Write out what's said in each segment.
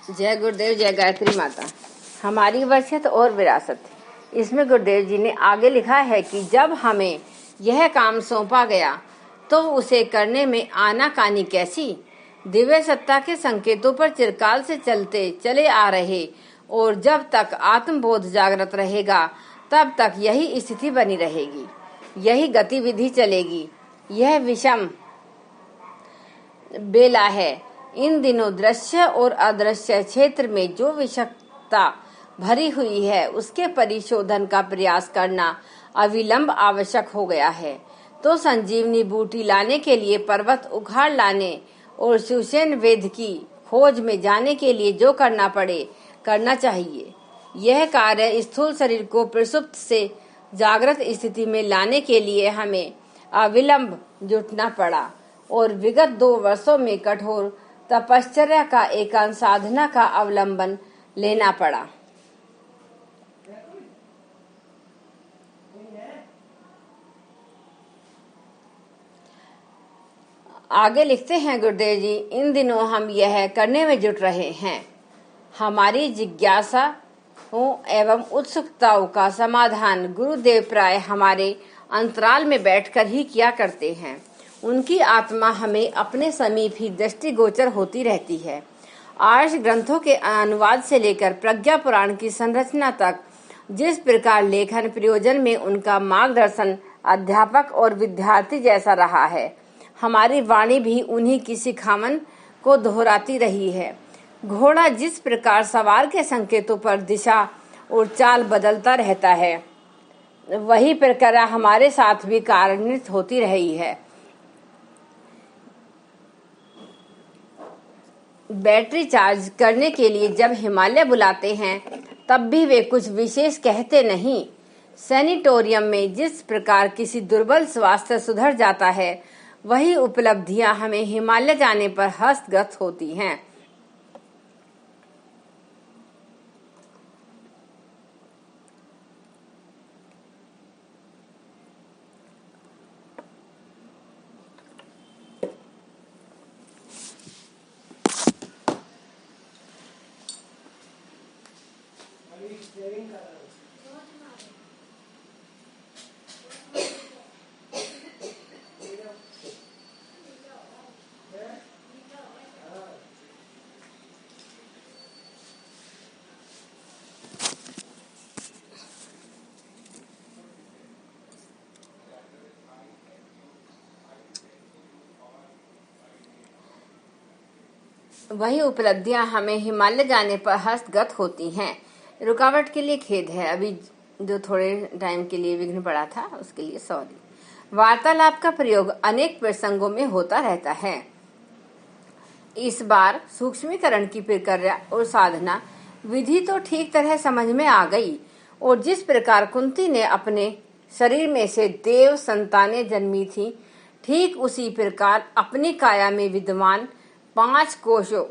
जय गुरुदेव, जय गायत्री माता। हमारी वसीयत और विरासत। इसमें गुरुदेव जी ने आगे लिखा है कि जब हमें यह काम सौंपा गया तो उसे करने में आनाकानी कैसी। दिव्य सत्ता के संकेतों पर चिरकाल से चलते चले आ रहे और जब तक आत्मबोध जागृत रहेगा तब तक यही स्थिति बनी रहेगी, यही गतिविधि चलेगी। यह विषम बेला है। इन दिनों दृश्य और अदृश्य क्षेत्र में जो विषमता भरी हुई है उसके परिशोधन का प्रयास करना अविलंब आवश्यक हो गया है। तो संजीवनी बूटी लाने के लिए पर्वत उखाड़ लाने और शिवसेन वेद की खोज में जाने के लिए जो करना पड़े करना चाहिए। यह कार्य स्थूल शरीर को प्रसुप्त से जागृत स्थिति में लाने के लिए हमें अविलंब जुटना पड़ा और विगत 2 वर्षों में कठोर तपश्चर्या का एकांत साधना का अवलंबन लेना पड़ा। आगे लिखते हैं गुरुदेव जी, इन दिनों हम यह करने में जुट रहे हैं। हमारी जिज्ञासाओं एवं उत्सुकताओं का समाधान गुरुदेव प्राय हमारे अंतराल में बैठकर ही किया करते हैं। उनकी आत्मा हमें अपने समीप ही दृष्टिगोचर होती रहती है। आर्ष ग्रंथों के अनुवाद से लेकर प्रज्ञा पुराण की संरचना तक जिस प्रकार लेखन प्रयोजन में उनका मार्गदर्शन अध्यापक और विद्यार्थी जैसा रहा है, हमारी वाणी भी उन्हीं की सिखावन को दोहराती रही है। घोड़ा जिस प्रकार सवार के संकेतों पर दिशा और चाल बदलता रहता है, वही प्रक्रिया हमारे साथ भी कार्यान्वित होती रही है। बैटरी चार्ज करने के लिए जब हिमालय बुलाते हैं तब भी वे कुछ विशेष कहते नहीं। सैनिटोरियम में जिस प्रकार किसी दुर्बल स्वास्थ्य सुधर जाता है, वही उपलब्धियां हमें हिमालय जाने पर हस्तगत होती हैं। वही उपलब्धियां हमें हिमालय जाने पर हस्तगत होती हैं। रुकावट के लिए खेद है, अभी जो थोड़े टाइम के लिए विघ्न पड़ा था उसके लिए सॉरी। वार्तालाप का प्रयोग अनेक प्रसंगों में होता रहता है। इस बार सूक्ष्मीकरण की प्रक्रिया और साधना विधि तो ठीक तरह समझ में आ गई और जिस प्रकार कुंती ने अपने शरीर में से देव संतानें जन्मी थी, ठीक उसी प्रकार अपनी काया में विद्यमान 5 कोशों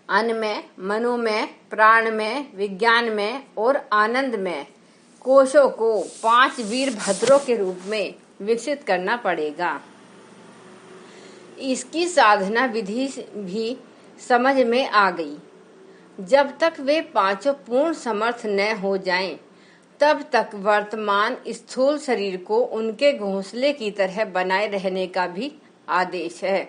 अन्न में, मनो में, प्राण में, विज्ञान में और आनंद में कोशों को 5 वीरभद्रों के रूप में विकसित करना पड़ेगा। इसकी साधना विधि भी समझ में आ गई। जब तक वे 5 पूर्ण समर्थ न हो जाएं, तब तक वर्तमान स्थूल शरीर को उनके घोंसले की तरह बनाए रहने का भी आदेश है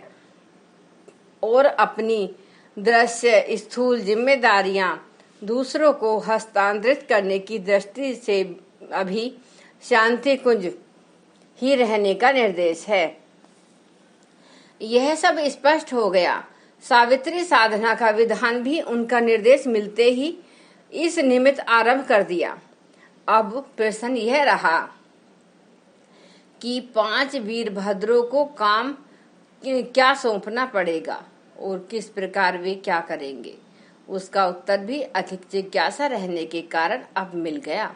और अपनी दृश्य स्थूल जिम्मेदारियां दूसरों को हस्तांतरित करने की दृष्टि से अभी शांति कुंज ही रहने का निर्देश है। यह सब स्पष्ट हो गया। सावित्री साधना का विधान भी उनका निर्देश मिलते ही इस निमित्त आरंभ कर दिया। अब प्रश्न यह रहा कि 5 वीरभद्रों को काम क्या सौंपना पड़ेगा और किस प्रकार वे क्या करेंगे। उसका उत्तर भी अधिक जिज्ञासा रहने के कारण अब मिल गया।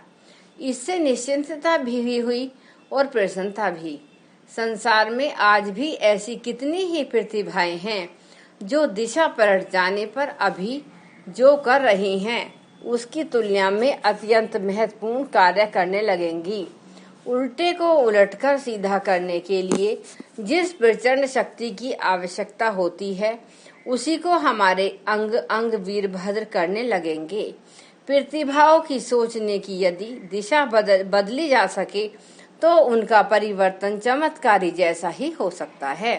इससे निश्चिंतता भी हुई और प्रसन्नता भी। संसार में आज भी ऐसी कितनी ही प्रतिभाएं हैं जो दिशा पलट जाने पर अभी जो कर रही हैं उसकी तुलना में अत्यंत महत्वपूर्ण कार्य करने लगेंगी। उल्टे को उलटकर सीधा करने के लिए जिस प्रचंड शक्ति की आवश्यकता होती है, उसी को हमारे अंग अंग वीरभद्र करने लगेंगे। प्रतिभाओं की सोचने की यदि दिशा बदली जा सके तो उनका परिवर्तन चमत्कारी जैसा ही हो सकता है।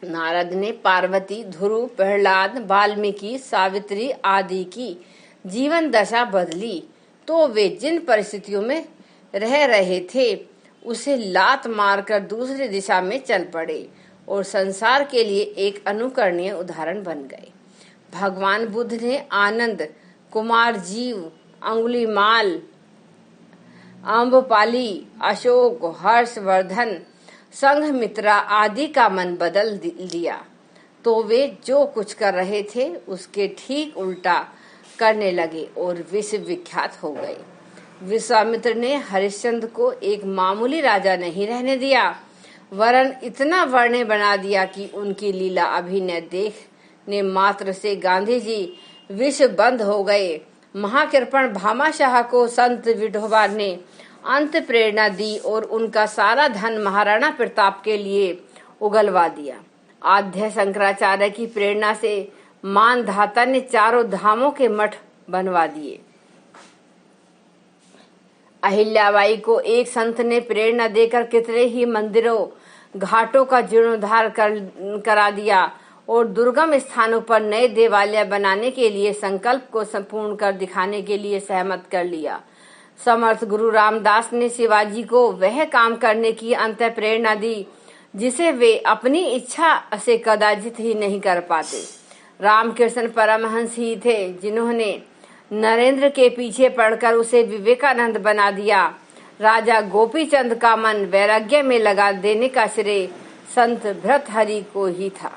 नारद ने पार्वती, ध्रुव, प्रहलाद, वाल्मीकि, सावित्री आदि की जीवन दशा बदली तो वे जिन परिस्थितियों में रह रहे थे उसे लात मारकर दूसरी दिशा में चल पड़े और संसार के लिए एक अनुकरणीय उदाहरण बन गए। भगवान बुद्ध ने आनंद, कुमार जीव, अंगुलीमाल, अम्बपाली, अशोक, हर्षवर्धन, संघमित्रा आदि का मन बदल दिया तो वे जो कुछ कर रहे थे उसके ठीक उल्टा करने लगे और विश्व विख्यात हो गए। विश्वामित्र ने हरिश्चंद्र को एक मामूली राजा नहीं रहने दिया, वरन इतना वर्ण्य बना दिया कि उनकी लीला अभिनय देखने मात्र से गांधी जी विश्व बंद हो गए। महाकृपण भामाशाह को संत विठोबा ने अंत प्रेरणा दी और उनका सारा धन महाराणा प्रताप के लिए उगलवा दिया। आद्य शंकराचार्य की प्रेरणा से मानधाता ने चारों धामों के मठ बनवा दिए। अहिल्याबाई को एक संत ने प्रेरणा देकर कितने ही मंदिरों घाटों का जीर्णोद्धार करा दिया और दुर्गम स्थानों पर नए देवालय बनाने के लिए संकल्प को संपूर्ण कर दिखाने के लिए सहमत कर लिया। समर्थ गुरु रामदास ने शिवाजी को वह काम करने की अंत प्रेरणा दी जिसे वे अपनी इच्छा से कदाचित ही नहीं कर पाते। रामकृष्ण परमहंस ही थे जिन्होंने नरेंद्र के पीछे पड़कर उसे विवेकानंद बना दिया। राजा गोपीचंद का मन वैराग्य में लगा देने का श्रेय संत भर्तृहरि को ही था।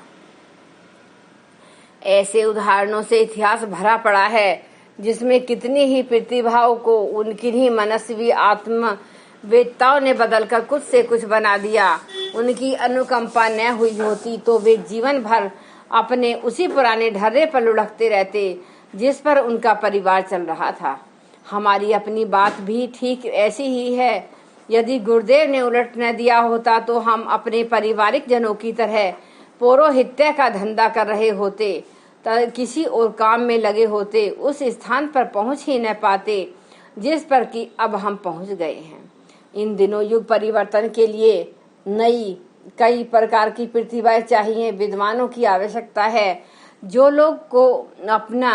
ऐसे उदाहरणों से इतिहास भरा पड़ा है जिसमें कितनी ही प्रतिभाओं को उनकी ही मनस्वी आत्मवेत्ताओं ने बदलकर कुछ से कुछ बना दिया। उनकी अनुकंपा न हुई होती तो वे जीवन भर अपने उसी पुराने ढर्रे पर लुढ़कते रहते जिस पर उनका परिवार चल रहा था। हमारी अपनी बात भी ठीक ऐसी ही है। यदि गुरुदेव ने उलट न दिया होता तो हम अपने पारिवारिक जनों की तरह पौरोहित्य का धंधा कर रहे होते, किसी और काम में लगे होते, उस स्थान पर पहुंच ही न पाते जिस पर कि अब हम पहुंच गए हैं। इन दिनों युग परिवर्तन के लिए नई कई प्रकार की प्रतिभाएं चाहिए। विद्वानों की आवश्यकता है जो लोग को अपना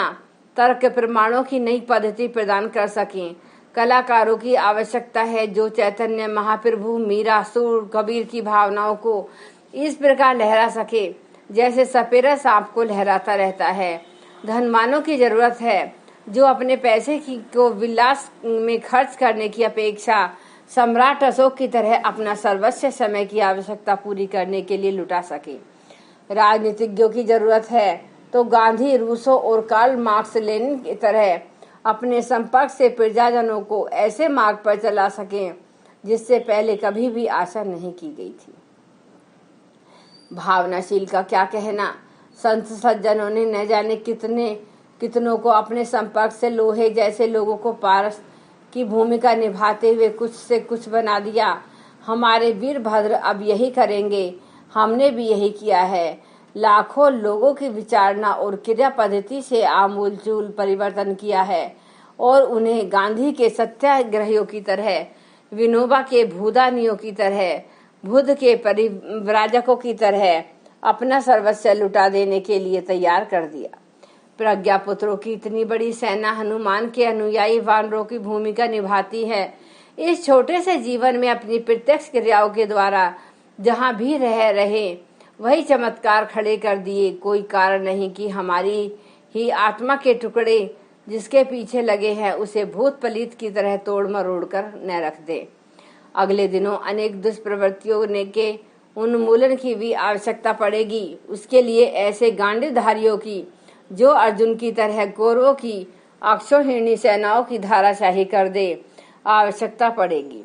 तर्क प्रमाणों की नई पद्धति प्रदान कर सकें। कलाकारों की आवश्यकता है जो चैतन्य महाप्रभु, मीरा, सूर, कबीर की भावनाओं को इस प्रकार लहरा सके जैसे सपेरा सांप को लहराता रहता है। धनवानों की जरूरत है जो अपने पैसे को विलास में खर्च करने की अपेक्षा सम्राट अशोक की तरह अपना सर्वस्व समय की आवश्यकता पूरी करने के लिए लुटा सके। राजनीतिज्ञों की जरूरत है तो गांधी, रूसो और कार्ल मार्क्स, लेनिन की तरह अपने संपर्क से प्रजाजनों को ऐसे मार्ग पर चला सकें जिससे पहले कभी भी आशा नहीं की गई थी। भावनाशील का क्या कहना। संत सज्जनों ने न जाने कितनों को अपने संपर्क से लोहे जैसे लोगों को पारस की भूमिका निभाते हुए कुछ से कुछ बना दिया। हमारे वीरभद्र अब यही करेंगे। हमने भी यही किया है। लाखों लोगों की विचारना और क्रिया पद्धति से आमूलचूल परिवर्तन किया है और उन्हें गांधी के सत्याग्रहियों की तरह, विनोबा के भूदानियों की तरह, बुद्ध के परिव्राजकों की तरह अपना सर्वस्व लुटा देने के लिए तैयार कर दिया। प्रज्ञापुत्रों की इतनी बड़ी सेना हनुमान के अनुयायी वानरों की भूमिका निभाती है। इस छोटे से जीवन में अपनी प्रत्यक्ष क्रियाओं के द्वारा जहाँ भी रह रहे वही चमत्कार खड़े कर दिए। कोई कारण नहीं कि हमारी ही आत्मा के टुकड़े जिसके पीछे लगे हैं उसे भूत पलीत की तरह तोड़ मरोड़ कर न रख दे। अगले दिनों अनेक दुष्प्रवृत्तियों के उन्मूलन की भी आवश्यकता पड़ेगी। उसके लिए ऐसे गांडीवधारियों की जो अर्जुन की तरह कौरवों की अक्षौहिणी सेनाओं की धाराशाही कर दे आवश्यकता पड़ेगी।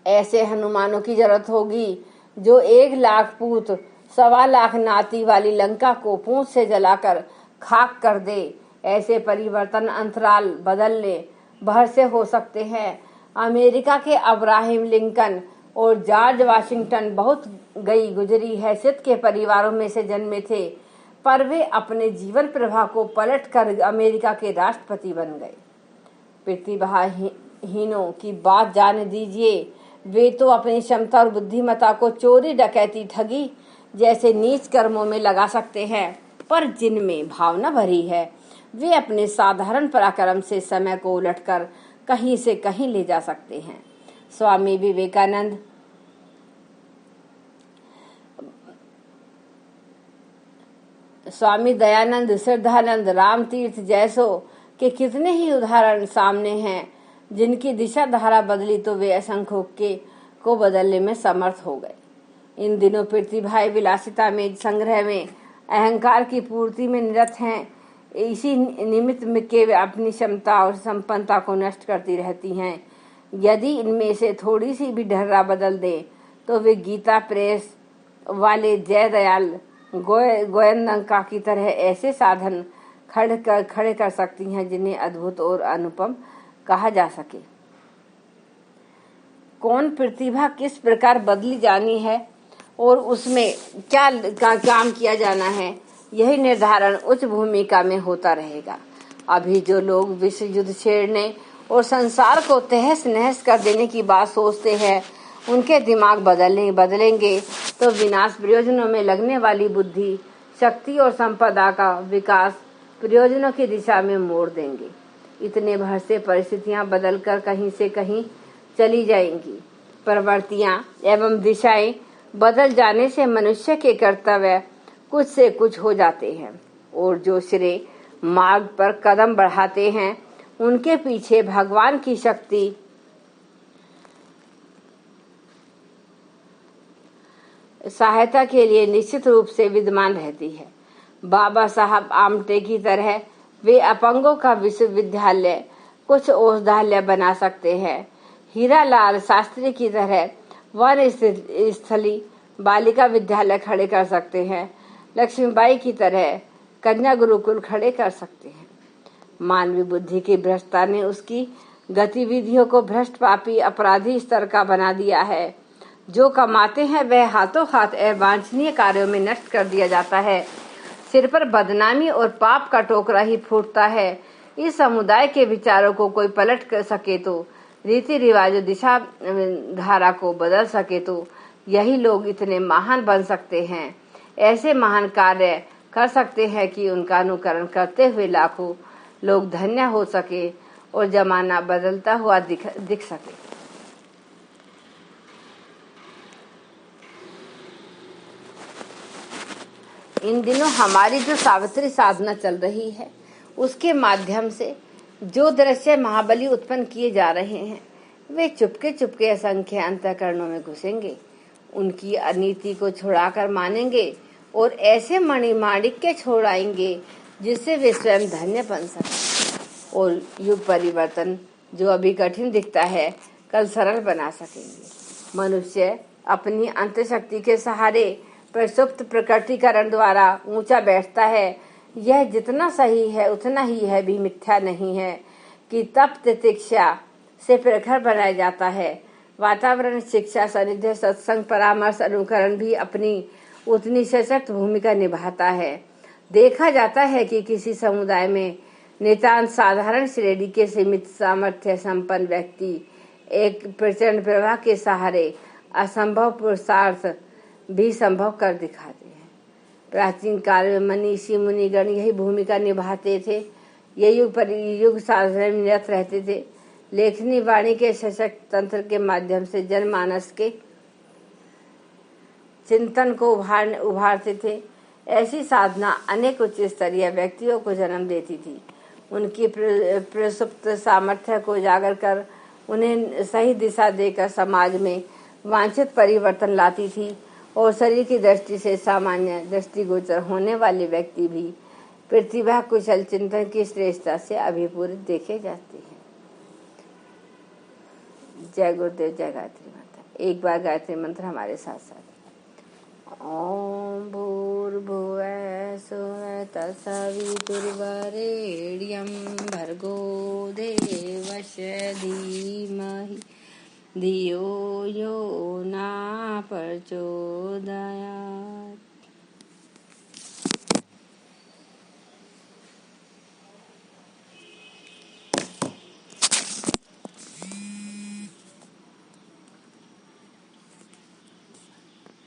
ऐसे हनुमानों की जरूरत होगी जो 1 लाख पूत 1.25 लाख नाती वाली लंका को पूंछ से जलाकर खाक कर दे। ऐसे परिवर्तन अंतराल बदलने भर से हो सकते हैं। अमेरिका के अब्राहम लिंकन और जॉर्ज वाशिंगटन बहुत गई गुजरी हैसियत के परिवारों में से जन्मे थे, पर वे अपने जीवन प्रवाह को पलटकर अमेरिका के राष्ट्रपति बन गए। प्रतिभाहीनों की बात जाने दीजिए, वे तो अपनी क्षमता और बुद्धिमत्ता को चोरी, डकैती, ठगी जैसे नीच कर्मों में लगा सकते हैं, पर जिनमें भावना भरी है वे अपने साधारण पराक्रम से समय को उलटकर कहीं से कहीं ले जा सकते हैं। स्वामी विवेकानंद, स्वामी दयानंद, श्रद्धानंद, रामतीर्थ जैसो के कितने ही उदाहरण सामने हैं, जिनकी दिशा धारा बदली तो वे असंख्यों को बदलने में समर्थ हो गए। इन दिनों प्रतिभाएं विलासिता में, संग्रह में, अहंकार की पूर्ति में निरत हैं। इसी निमित्त में के वे अपनी क्षमता और संपन्नता को नष्ट करती रहती हैं। यदि इनमें से थोड़ी सी भी ढर्रा बदल दें तो वे गीता प्रेस वाले जयदयाल गोयनका की तरह ऐसे साधन खड़े कर सकती हैं जिन्हें अद्भुत और अनुपम कहा जा सके। कौन प्रतिभा किस प्रकार बदली जानी है और उसमें क्या काम किया जाना है, यही निर्धारण उच्च भूमिका में होता रहेगा। अभी जो लोग विश्व युद्ध छेड़ने और संसार को तहस नहस कर देने की बात सोचते हैं, उनके दिमाग बदलेंगे तो विनाश प्रयोजनों में लगने वाली बुद्धि, शक्ति और संपदा का विकास प्रयोजनों की दिशा में मोड़ देंगे। इतने भर से परिस्थितियां बदलकर कहीं से कहीं चली जाएंगी। प्रवृत्तियां एवं दिशाएं बदल जाने से मनुष्य के कर्तव्य कुछ से कुछ हो जाते हैं और जो श्रेय मार्ग पर कदम बढ़ाते हैं उनके पीछे भगवान की शक्ति सहायता के लिए निश्चित रूप से विद्यमान रहती है। बाबा साहब आमटे की तरह वे अपंगों का विश्वविद्यालय, कुछ औषधालय बना सकते हैं। हीरालाल शास्त्री की तरह वन स्थली बालिका विद्यालय खड़े कर सकते हैं। लक्ष्मीबाई की तरह कन्या गुरुकुल खड़े कर सकते हैं। मानवीय बुद्धि की भ्रष्टता ने उसकी गतिविधियों को भ्रष्ट, पापी, अपराधी स्तर का बना दिया है। जो कमाते हैं वह हाथों हाथ अवांछनीय कार्यों में नष्ट कर दिया जाता है। सिर पर बदनामी और पाप का टोकरा ही फूटता है। इस समुदाय के विचारों को कोई पलट कर सके तो, रीति रिवाजों, दिशा धारा को बदल सके तो यही लोग इतने महान बन सकते हैं, ऐसे महान कार्य कर सकते हैं कि उनका अनुकरण करते हुए लाखों लोग धन्य हो सके और जमाना बदलता हुआ दिख सके। इन दिनों हमारी जो सावित्री साधना चल रही है, उसके माध्यम से जो दृश्य महाबली उत्पन्न किए जा रहे हैं, वे चुपके चुपके असंख्य अंतःकरणों में घुसेंगे, उनकी अनीति को छुड़ाकर मानेंगे और ऐसे मणिमाणिक्य छोड़ाएंगे जिससे वे स्वयं धन्य बन सकें और युग परिवर्तन जो अभी कठिन दिखता है कल सरल बना सकेंगे। मनुष्य अपनी अंतशक्ति के सहारे प्रसुप्त प्रकटीकरण द्वारा ऊंचा बैठता है। यह जितना सही है उतना ही है भी मिथ्या नहीं है कि तप तितिक्षा से प्रखर बनाया जाता है। वातावरण, शिक्षा, सानिध्य, सत्संग, परामर्श, अनुकरण भी अपनी उतनी सशक्त भूमिका निभाता है। देखा जाता है कि किसी समुदाय में नितांत साधारण श्रेणी के सीमित सामर्थ्य संपन्न व्यक्ति एक प्रचंड प्रवाह के सहारे असंभव पुरुषार्थ भी संभव कर दिखाते हैं। प्राचीन काल में मनीषी मुनिगण यही भूमिका निभाते थे। ये युग साधना में निरत रहते थे। लेखनी वाणी के सशक्त तंत्र के माध्यम से जनमानस के चिंतन को उभारते थे। ऐसी साधना अनेक उच्च स्तरीय व्यक्तियों को जन्म देती थी। उनकी प्रसुप्त सामर्थ्य को उजागर कर उन्हें सही दिशा देकर समाज में वांछित परिवर्तन लाती थी और शरीर की दृष्टि से सामान्य दृष्टिगोचर होने वाले व्यक्ति भी प्रतिभा कुशल चिंतन की श्रेष्ठता से अभिभूत देखे जाते हैं। जय गुरुदेव, जय गायत्री मंत्र। एक बार गायत्री मंत्र हमारे साथ साथ। ओम भूर्भुवः स्वः तत्सवितुर्वरेण्यं भर्गो देवस्य धीमहि धियो यो न प्रचोदयात्।